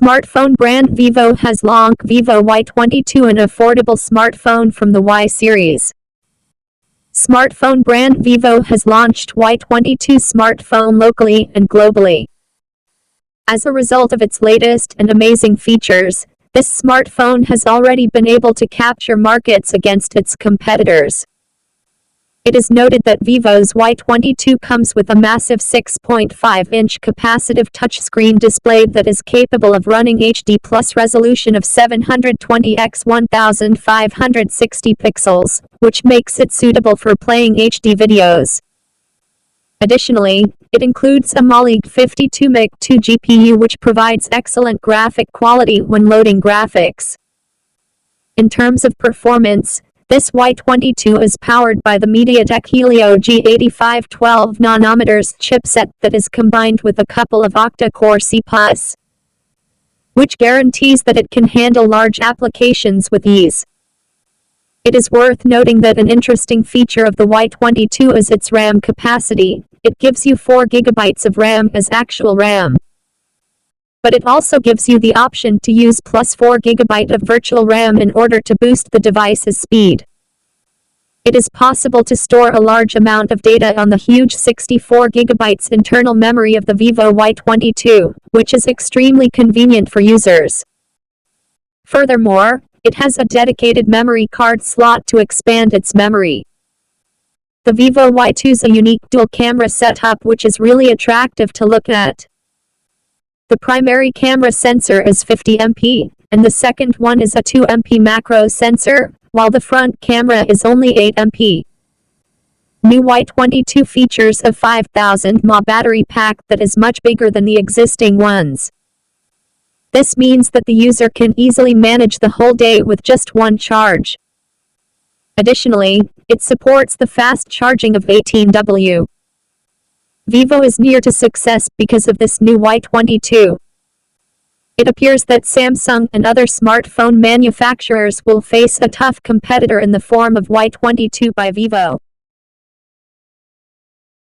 Smartphone brand Vivo has launched Vivo Y22, an affordable smartphone from the Y series. Smartphone brand Vivo has launched Y22 smartphone locally and globally. As a result of its latest and amazing features, this smartphone has already been able to capture markets against its competitors. It is noted that Vivo's Y22 comes with a massive 6.5-inch capacitive touchscreen display that is capable of running HD plus resolution of 720 x 1560 pixels, which makes it suitable for playing HD videos. Additionally, it includes a Mali 52MB2 GPU, which provides excellent graphic quality when loading graphics. In terms of performance, this Y22 is powered by the MediaTek Helio G85 12nm chipset that is combined with a couple of octa-core CPUs, which guarantees that it can handle large applications with ease. It is worth noting that an interesting feature of the Y22 is its RAM capacity. It gives you 4 GB of RAM as actual RAM. But it also gives you the option to use plus 4 GB of virtual RAM in order to boost the device's speed. It is possible to store a large amount of data on the huge 64 GB internal memory of the Vivo Y22, which is extremely convenient for users. Furthermore, it has a dedicated memory card slot to expand its memory. The Vivo Y2 is a unique dual-camera setup which is really attractive to look at. The primary camera sensor is 50 MP, and the second one is a 2 MP macro sensor, while the front camera is only 8 MP. New Y22 features a 5000 mAh battery pack that is much bigger than the existing ones. This means that the user can easily manage the whole day with just one charge. Additionally, it supports the fast charging of 18W. Vivo is near to success because of this new Y22. It appears that Samsung and other smartphone manufacturers will face a tough competitor in the form of Y22 by Vivo.